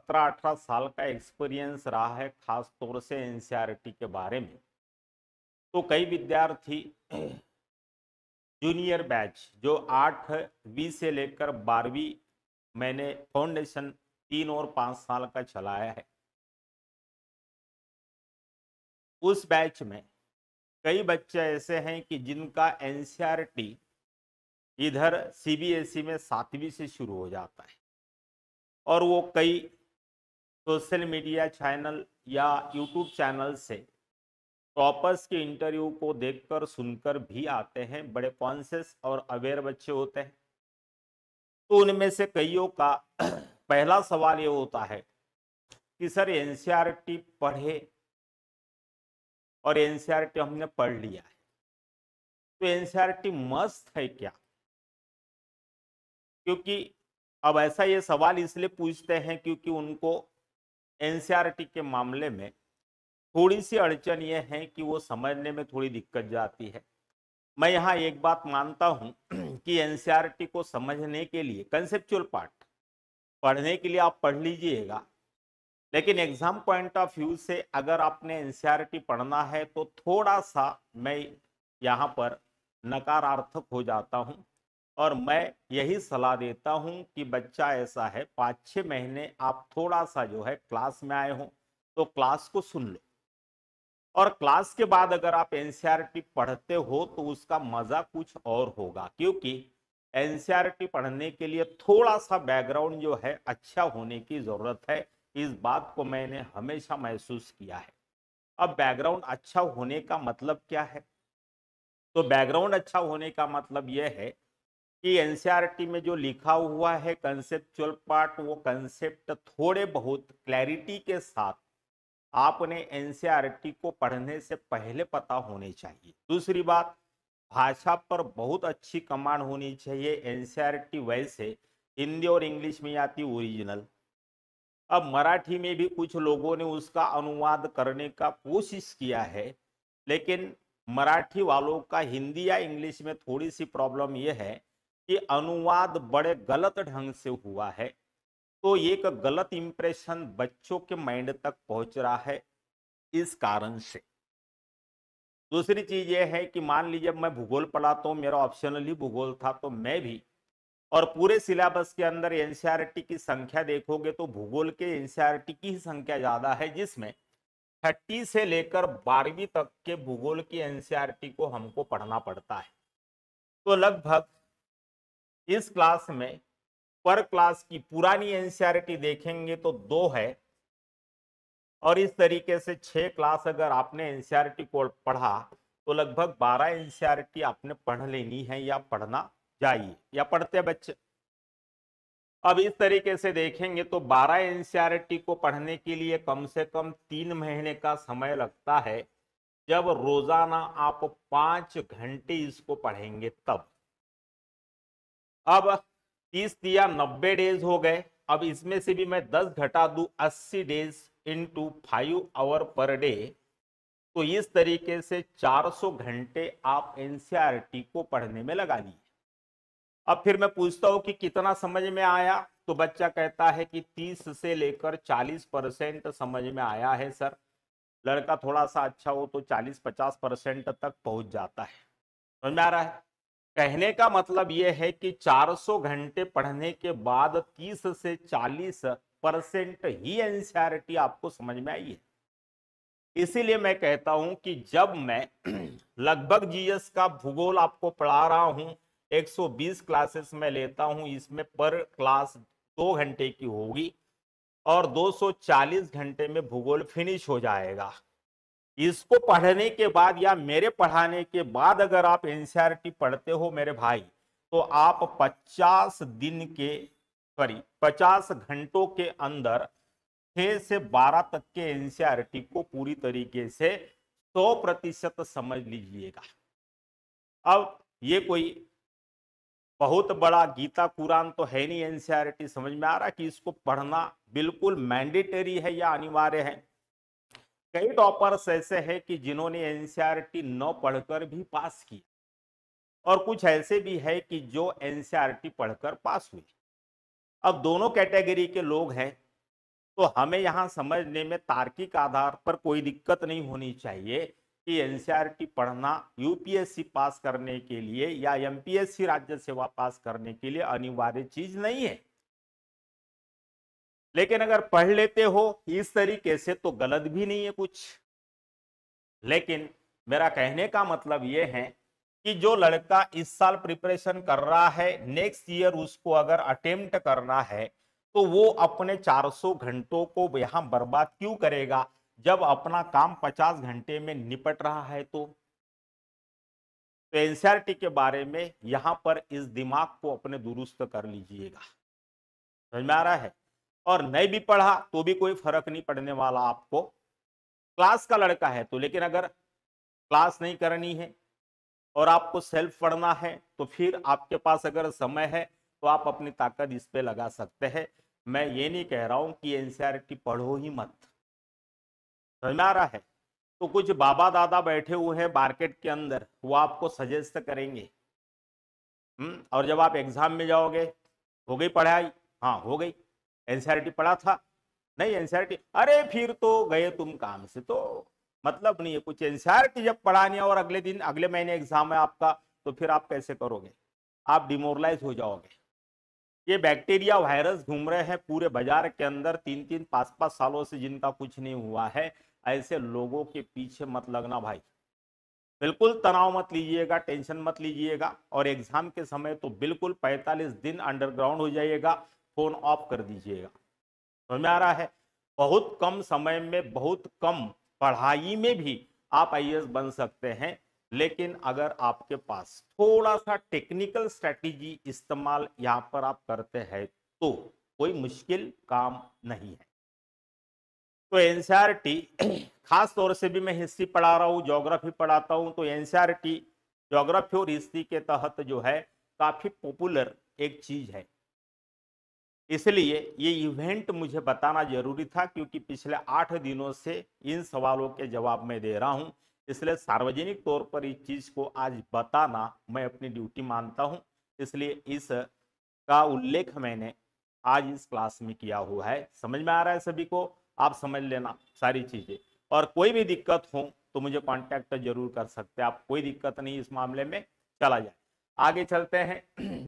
17-18 साल का एक्सपीरियंस रहा है, खास तौर से एनसीईआरटी के बारे में। तो कई विद्यार्थी जूनियर बैच जो 8वीं से लेकर 12वीं मैंने फाउंडेशन 3 और 5 साल का चलाया है। उस बैच में कई बच्चे ऐसे हैं कि जिनका एनसीईआरटी इधर सीबीएसई में 7वीं से शुरू हो जाता है और वो कई सोशल मीडिया चैनल या यूट्यूब चैनल से टॉपर्स के इंटरव्यू को देखकर सुनकर भी आते हैं। बड़े कॉन्शियस और अवेयर बच्चे होते हैं। तो उनमें से कईयों का पहला सवाल ये होता है कि सर एनसीईआरटी पढ़े और एनसीईआरटी हमने पढ़ लिया है, तो एनसीईआरटी मस्त है क्या? क्योंकि अब ऐसा ये सवाल इसलिए पूछते हैं क्योंकि उनको एनसीईआरटी के मामले में थोड़ी सी अड़चन ये है कि वो समझने में थोड़ी दिक्कत जाती है। मैं यहाँ एक बात मानता हूँ कि एनसीईआरटी को समझने के लिए कंसेप्चुअल पार्ट पढ़ने के लिए आप पढ़ लीजिएगा, लेकिन एग्जाम पॉइंट ऑफ व्यू से अगर आपने एनसीईआरटी पढ़ना है तो थोड़ा सा मैं यहाँ पर नकारात्मक हो जाता हूँ और मैं यही सलाह देता हूँ कि बच्चा ऐसा है 5-6 महीने आप थोड़ा सा जो है क्लास में आए हो तो क्लास को सुन लो और क्लास के बाद अगर आप एनसीईआरटी पढ़ते हो तो उसका मजा कुछ और होगा, क्योंकि एनसीईआरटी पढ़ने के लिए थोड़ा सा बैकग्राउंड जो है अच्छा होने की जरूरत है। इस बात को मैंने हमेशा महसूस किया है। अब बैकग्राउंड अच्छा होने का मतलब क्या है? तो बैकग्राउंड अच्छा होने का मतलब यह है कि एनसीईआरटी में जो लिखा हुआ है कंसेप्चुअल पार्ट, वो कंसेप्ट थोड़े बहुत क्लैरिटी के साथ आपने एनसीईआरटी को पढ़ने से पहले पता होने चाहिए। दूसरी बात, भाषा पर बहुत अच्छी कमांड होनी चाहिए। एनसीईआरटी वैसे हिंदी और इंग्लिश में आती ओरिजिनल, अब मराठी में भी कुछ लोगों ने उसका अनुवाद करने का कोशिश किया है, लेकिन मराठी वालों का हिंदी या इंग्लिश में थोड़ी सी प्रॉब्लम यह है कि अनुवाद बड़े गलत ढंग से हुआ है। तो एक गलत इंप्रेशन बच्चों के माइंड तक पहुंच रहा है इस कारण से। दूसरी चीज ये है कि मान लीजिए मैं भूगोल पढ़ाता हूँ, मेरा ऑप्शनली भूगोल था, तो मैं भी और पूरे सिलेबस के अंदर एनसीईआरटी की संख्या देखोगे तो भूगोल के एनसीईआरटी की ही संख्या ज्यादा है, जिसमें 30 से लेकर 12वीं तक के भूगोल की एनसीईआरटी को हमको पढ़ना पड़ता है। तो लगभग इस क्लास में पर क्लास की पुरानी एनसीईआरटी देखेंगे तो 2 है और इस तरीके से 6 क्लास अगर आपने एनसीईआरटी को पढ़ा तो लगभग 12 एनसीईआरटी आपने पढ़ लेनी है या पढ़ना चाहिए या पढ़ते बच्चे। अब इस तरीके से देखेंगे तो 12 एनसीईआरटी को पढ़ने के लिए कम से कम 3 महीने का समय लगता है। जब रोजाना आप 5 घंटे इसको पढ़ेंगे तब। अब 30 या 90 डेज हो गए। अब इसमें से भी मैं 10 घटा दूं 80 days into 5 hour per day, तो इस तरीके से 400 घंटे आप एनसीईआरटी को पढ़ने में लगा लिए। अब फिर मैं पूछता हूं कि कितना समझ में आया, तो बच्चा कहता है कि 30 से लेकर 40% समझ में आया है सर। लड़का थोड़ा सा अच्छा हो तो 40-50% तक पहुंच जाता है। समझ में आ रहा है? कहने का मतलब यह है कि 400 घंटे पढ़ने के बाद 30 से 40% ही एनसीईआरटी आपको समझ में आई है। इसीलिए मैं कहता हूं कि जब मैं लगभग जीएस का भूगोल आपको पढ़ा रहा हूं, 120 क्लासेस में लेता हूं, इसमें पर क्लास 2 घंटे की होगी और 240 घंटे में भूगोल फिनिश हो जाएगा। इसको पढ़ने के बाद या मेरे पढ़ाने के बाद अगर आप एनसीईआरटी पढ़ते हो मेरे भाई, तो आप 50 घंटों के अंदर 6 से 12 तक के एनसीईआरटी को पूरी तरीके से 100% समझ लीजिएगा। अब ये कोई बहुत बड़ा गीता कुरान तो है नहीं। एनसीईआरटी समझ में आ रहा कि इसको पढ़ना बिल्कुल मैंडेटरी है या अनिवार्य है। कई टॉपर्स ऐसे हैं कि जिन्होंने एनसीईआरटी न पढ़कर भी पास किया और कुछ ऐसे भी है कि जो एनसीईआरटी पढ़कर पास हुए। अब दोनों कैटेगरी के लोग हैं, तो हमें यहाँ समझने में तार्किक आधार पर कोई दिक्कत नहीं होनी चाहिए कि एनसीईआरटी पढ़ना यूपीएससी पास करने के लिए या एमपीएससी राज्य सेवा पास करने के लिए अनिवार्य चीज नहीं है। लेकिन अगर पढ़ लेते हो इस तरीके से तो गलत भी नहीं है कुछ। लेकिन मेरा कहने का मतलब यह है कि जो लड़का इस साल प्रिपरेशन कर रहा है, नेक्स्ट ईयर उसको अगर अटेम्प्ट करना है तो वो अपने 400 घंटों को यहां बर्बाद क्यों करेगा जब अपना काम 50 घंटे में निपट रहा है। तो एनसीईआरटी के बारे में यहां पर इस दिमाग को अपने दुरुस्त कर लीजिएगा। समझ में आ रहा है? और नहीं भी पढ़ा तो भी कोई फर्क नहीं पड़ने वाला आपको। क्लास का लड़का है तो, लेकिन अगर क्लास नहीं करनी है और आपको सेल्फ पढ़ना है तो फिर आपके पास अगर समय है तो आप अपनी ताकत इस पे लगा सकते हैं। मैं ये नहीं कह रहा हूं कि एनसीईआरटी पढ़ो ही मत। समझ में आ रहा है? तो कुछ बाबा दादा बैठे हुए हैं मार्केट के अंदर, वो आपको सजेस्ट करेंगे। और जब आप एग्जाम में जाओगे, हो गई पढ़ाई? हाँ हो गई। एनसीईआरटी पढ़ा था? नहीं एनसीईआरटी, अरे फिर तो गए तुम काम से, तो मतलब नहीं है कुछ। एनसीईआरटी जब पढ़ानी है और अगले दिन अगले महीने एग्जाम है आपका, तो फिर आप कैसे करोगे? आप डिमोरलाइज हो जाओगे। ये बैक्टीरिया वायरस घूम रहे हैं पूरे बाजार के अंदर 3-3 5-5 सालों से, जिनका कुछ नहीं हुआ है। ऐसे लोगों के पीछे मत लगना भाई। बिल्कुल तनाव मत लीजिएगा, टेंशन मत लीजिएगा, और एग्जाम के समय तो बिल्कुल 45 दिन अंडरग्राउंड हो जाइएगा, फोन ऑफ कर दीजिएगा। समझ में आ रहा है? बहुत कम समय में, बहुत कम पढ़ाई में भी आप आईएएस बन सकते हैं। लेकिन अगर आपके पास थोड़ा सा टेक्निकल स्ट्रेटेजी इस्तेमाल यहां पर आप करते हैं तो कोई मुश्किल काम नहीं है। तो एनसीईआरटी खास तौर से भी मैं हिस्ट्री पढ़ा रहा हूँ, ज्योग्राफी पढ़ाता हूँ, तो एनसीईआरटी ज्योग्राफी और हिस्ट्री के तहत जो है काफी पॉपुलर एक चीज है। इसलिए ये इवेंट मुझे बताना जरूरी था, क्योंकि पिछले 8 दिनों से इन सवालों के जवाब मैं दे रहा हूं। इसलिए सार्वजनिक तौर पर इस चीज को आज बताना मैं अपनी ड्यूटी मानता हूं। इसलिए इस का उल्लेख मैंने आज इस क्लास में किया हुआ है। समझ में आ रहा है सभी को? आप समझ लेना सारी चीजें, और कोई भी दिक्कत हो तो मुझे कांटेक्ट जरूर कर सकते हैं आप। कोई दिक्कत नहीं इस मामले में। चला जाए, आगे चलते हैं।